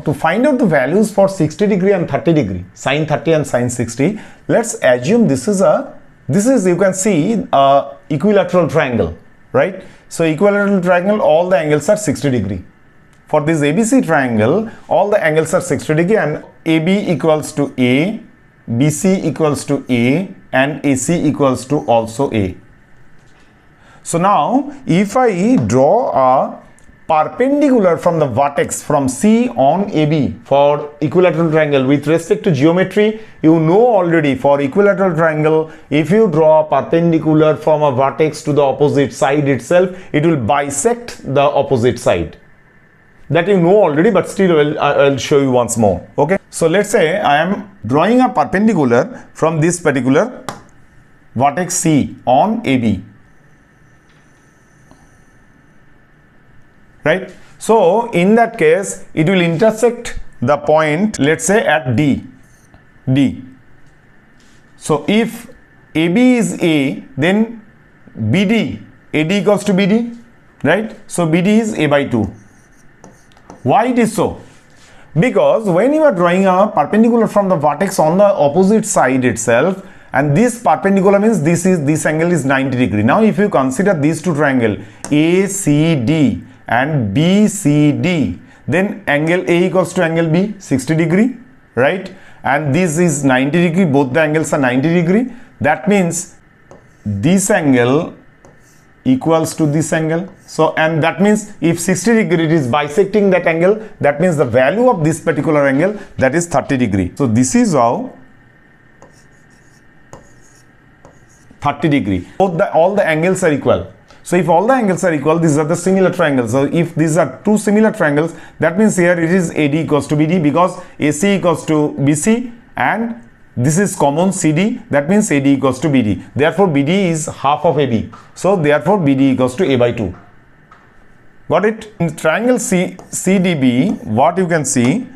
to find out the values for 60 degree and 30 degree, sin 30 and sin 60, let's assume this is you can see equilateral triangle, right? So equilateral triangle, all the angles are 60 degree. For this ABC triangle, all the angles are 60 degree and AB equals to A, BC equals to A and AC equals to also A. So now if I draw a perpendicular from the vertex from C on AB for equilateral triangle with respect to geometry, you know already for equilateral triangle, if you draw a perpendicular from a vertex to the opposite side itself, it will bisect the opposite side. That you know already, but still I'll show you once more. Okay. So let's say I am drawing a perpendicular from this particular vertex C on AB. Right. So in that case, it will intersect the point, let's say at D. So if AB is A, then BD, AD equals to BD, right? So BD is A by 2. Why it is so? Because when you are drawing a perpendicular from the vertex on the opposite side itself, and this perpendicular means this angle is 90 degree. Now if you consider these two triangle ACD and BCD, then angle A equals to angle B 60 degree, right? And this is 90 degree, both the angles are 90 degree. That means this angle equals to this angle. So, and that means if 60 degree it is bisecting that angle, that means the value of this particular angle, that is 30 degree. So this is how 30 degree. All the angles are equal. So if all the angles are equal, these are the similar triangles. So if these are two similar triangles, that means here it is AD equals to BD, because AC equals to BC and this is common CD, that means AD equals to BD. Therefore BD is half of AB. So therefore BD equals to A by 2. Got it? In triangle CDB, what you can see,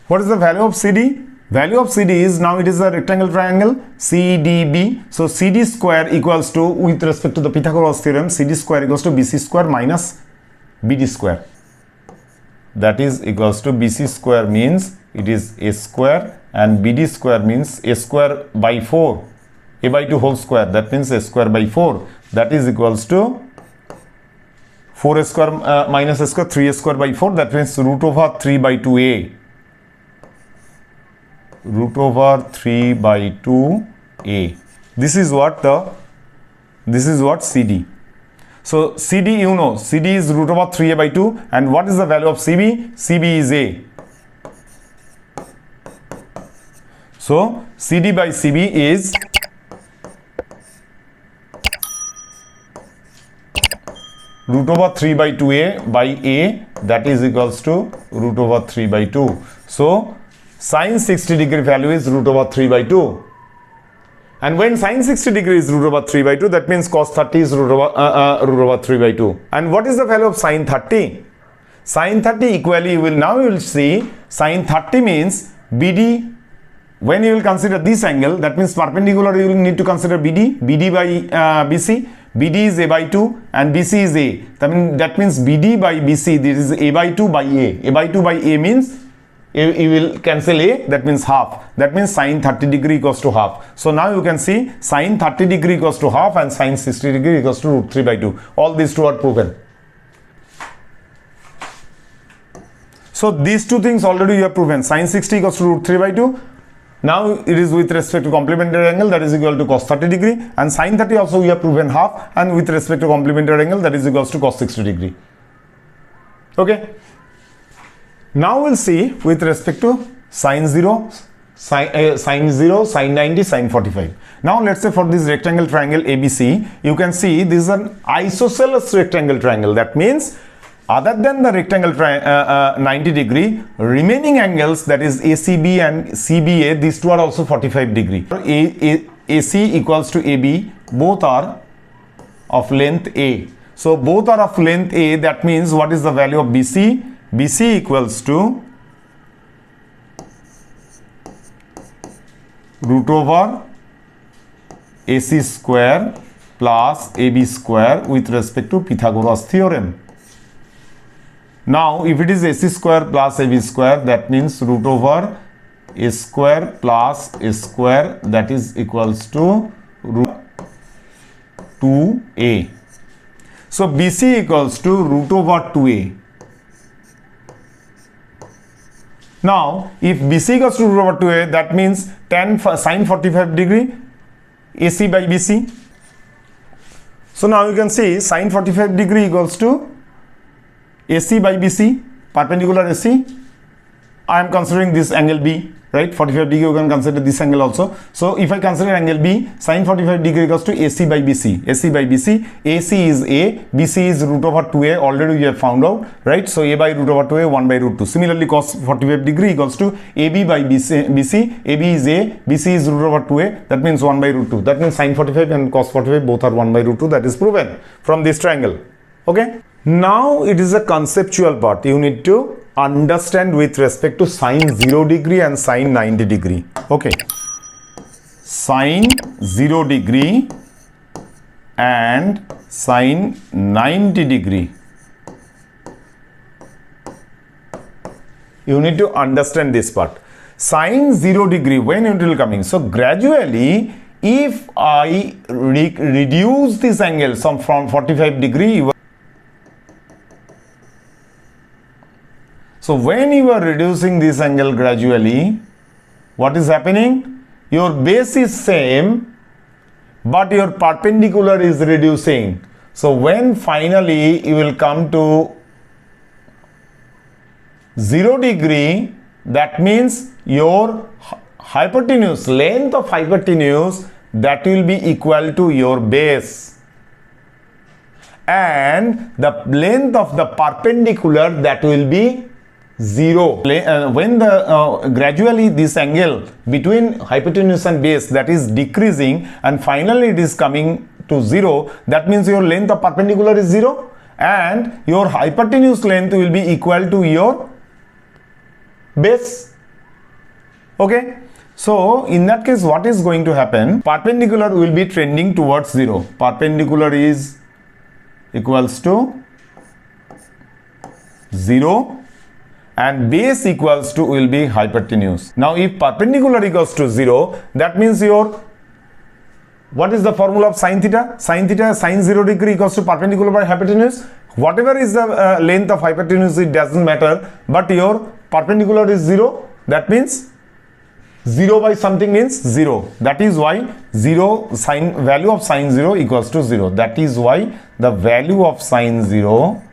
what is the value of CD? Value of CD is, now it is a rectangle triangle CDB. So CD square equals to, with respect to the Pythagoras theorem, CD square equals to BC square minus BD square. That is equals to BC square means it is A square and BD square means A square by 4. A by 2 whole square, that means A square by 4. That is equals to 4A square minus A square, 3A square by 4. That means root over 3 by 2A. Root over 3 by 2A. This is what CD. So CD, you know, CD is root over 3A by 2. And what is the value of CB? CB is A. So CD by CB is root over 3 by 2A by A, that is equals to root over 3 by 2. So sin 60 degree value is root over 3 by 2. And when sin 60 degree is root over 3 by 2, that means cos 30 is root over 3 by 2. And what is the value of sin 30? Sin 30 equally, you will see sin 30 means BD. When you will consider this angle, that means perpendicular, you will need to consider BD by BC. BD is A by 2 and BC is A. That means BD by BC, this is A by 2 by A. A by 2 by A means you will cancel A, that means half. That means sin 30 degree equals to half. So now you can see sin 30 degree equals to half and sin 60 degree equals to root 3 by 2. All these two are proven. So these two things already you have proven. Sin 60 equals to root 3 by 2. Now it is with respect to complementary angle, that is equal to cos 30 degree, and sin 30 also we have proven half, and with respect to complementary angle, that is equals to cos 60 degree. Okay. Now we'll see with respect to sin 0, sin 90, sin 45. Now let's say for this rectangle triangle ABC, you can see this is an isosceles rectangle triangle. That means other than the rectangle 90 degree, remaining angles, that is ACB and CBA, these two are also 45 degree. AC equals to AB, both are of length A. So both are of length A, that means what is the value of BC? BC equals to root over AC square plus AB square with respect to Pythagoras theorem. Now if it is AC square plus AB square, that means root over A square plus A square, that is equals to root 2A. So BC equals to root over 2A. Now if BC equals to root over 2A, that means tan sine 45 degree AC by BC. So now you can see sine 45 degree equals to AC by BC, perpendicular AC. I am considering this angle B, right? 45 degree, you can consider this angle also. So if I consider angle B, sine 45 degree equals to AC by BC. AC by BC, AC is A, BC is root over 2A, already we have found out, right? So A by root over 2A, 1 by root 2. Similarly, cos 45 degree equals to AB by BC, AB is A, BC is root over 2A, that means 1 by root 2. That means sine 45 and cos 45 both are 1 by root 2, that is proven from this triangle. Okay? Now it is a conceptual part. You need to understand with respect to sine 0 degree and sine 90 degree. Okay. Sine 0 degree and sine 90 degree. You need to understand this part. Sine 0 degree, when it will coming? So gradually, if I reduce this angle from 45 degree, so when you are reducing this angle gradually, what is happening? Your base is same, but your perpendicular is reducing. So when finally you will come to 0 degree, that means your hypotenuse, length of hypotenuse, that will be equal to your base. And the length of the perpendicular, that will be 0. When the gradually this angle between hypotenuse and base, that is decreasing, and finally it is coming to 0, that means your length of perpendicular is 0 and your hypotenuse length will be equal to your base. Okay, so in that case what is going to happen? Perpendicular will be trending towards 0. Perpendicular is equals to 0 and base equals to will be hypotenuse. Now if perpendicular equals to 0, that means your, what is the formula of sine theta? Sine theta, sine 0 degree equals to perpendicular by hypotenuse. Whatever is the length of hypotenuse, it doesn't matter, but your perpendicular is 0. That means 0 by something means 0. That is why 0 sine value of sine 0 equals to 0. That is why the value of sine 0,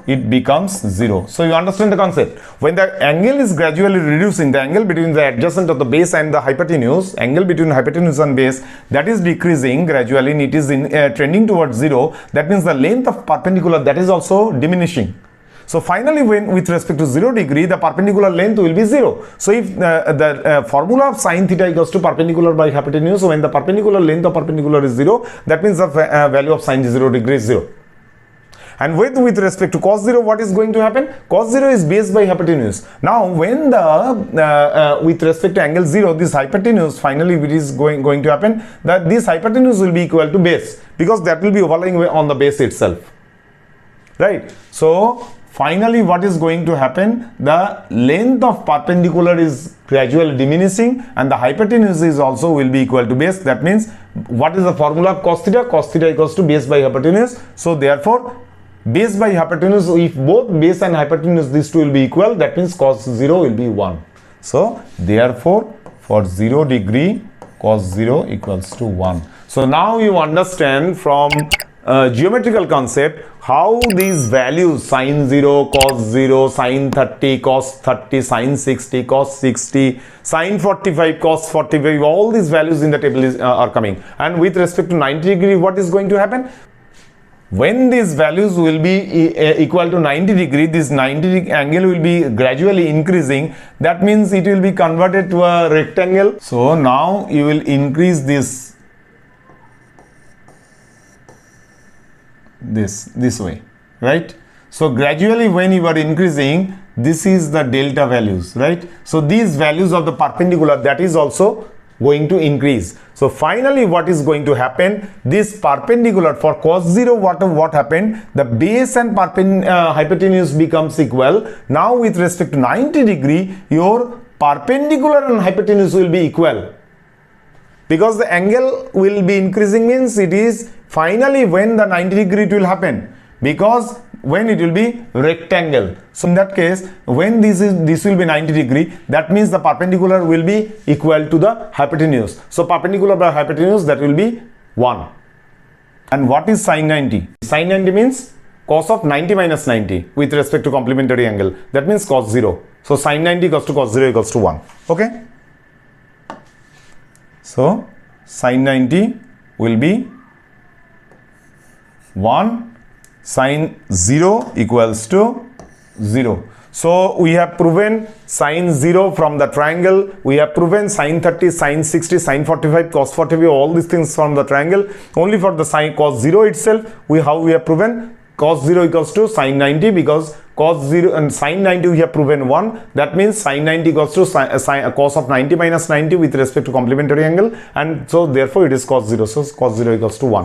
it becomes 0. So you understand the concept. When the angle is gradually reducing, the angle between the adjacent of the base and the hypotenuse, angle between hypotenuse and base, that is decreasing gradually and it is trending towards 0. That means the length of perpendicular, that is also diminishing. So finally, when with respect to 0 degree, the perpendicular length will be 0. So if the formula of sine theta equals to perpendicular by hypotenuse, so when the perpendicular length of perpendicular is 0, that means the value of sine 0 degree is 0. And with respect to cos 0, what is going to happen? Cos 0 is base by hypotenuse. Now when the with respect to angle 0, this hypotenuse, finally it is going to happen that this hypotenuse will be equal to base, because that will be overlying on the base itself, right? So finally what is going to happen? The length of perpendicular is gradually diminishing and the hypotenuse is also will be equal to base. That means what is the formula of cos theta? Cos theta equals to base by hypotenuse. So therefore base by hypotenuse, if both base and hypotenuse, these two will be equal, that means cos 0 will be 1. So therefore for 0 degree, cos 0 equals to 1. So now you understand from geometrical concept how these values sine 0, cos 0, sine 30, cos 30, sine 60, cos 60, sine 45, cos 45, all these values in the table are coming. And with respect to 90 degree, what is going to happen? When these values will be equal to 90 degree, this 90 degree angle will be gradually increasing. That means it will be converted to a rectangle. So now you will increase this way, right? So gradually when you are increasing, this is the delta values, right? So these values of the perpendicular, that is also going to increase. So finally what is going to happen, this perpendicular for cos 0, what happened, the base and hypotenuse becomes equal. Now with respect to 90 degree, your perpendicular and hypotenuse will be equal, because the angle will be increasing, means it is finally when the 90 degree it will happen, because when it will be rectangle. So in that case, when this will be 90 degree, that means the perpendicular will be equal to the hypotenuse. So perpendicular by hypotenuse, that will be 1. And what is sin 90? Sin 90 means cos of 90 minus 90 with respect to complementary angle. That means cos 0. So sin 90 equals to cos 0 equals to 1. Okay. So sin 90 will be 1. Sin 0 equals to 0. So we have proven sin 0 from the triangle. We have proven sin 30, sin 60, sin 45, cos 45, all these things from the triangle. Only for the sin cos 0 itself, we have proven cos 0 equals to sin 90, because cos 0 and sin 90 we have proven 1. That means sin 90 equals to cos of 90 minus 90 with respect to complementary angle, and so therefore it is cos 0. So cos 0 equals to 1.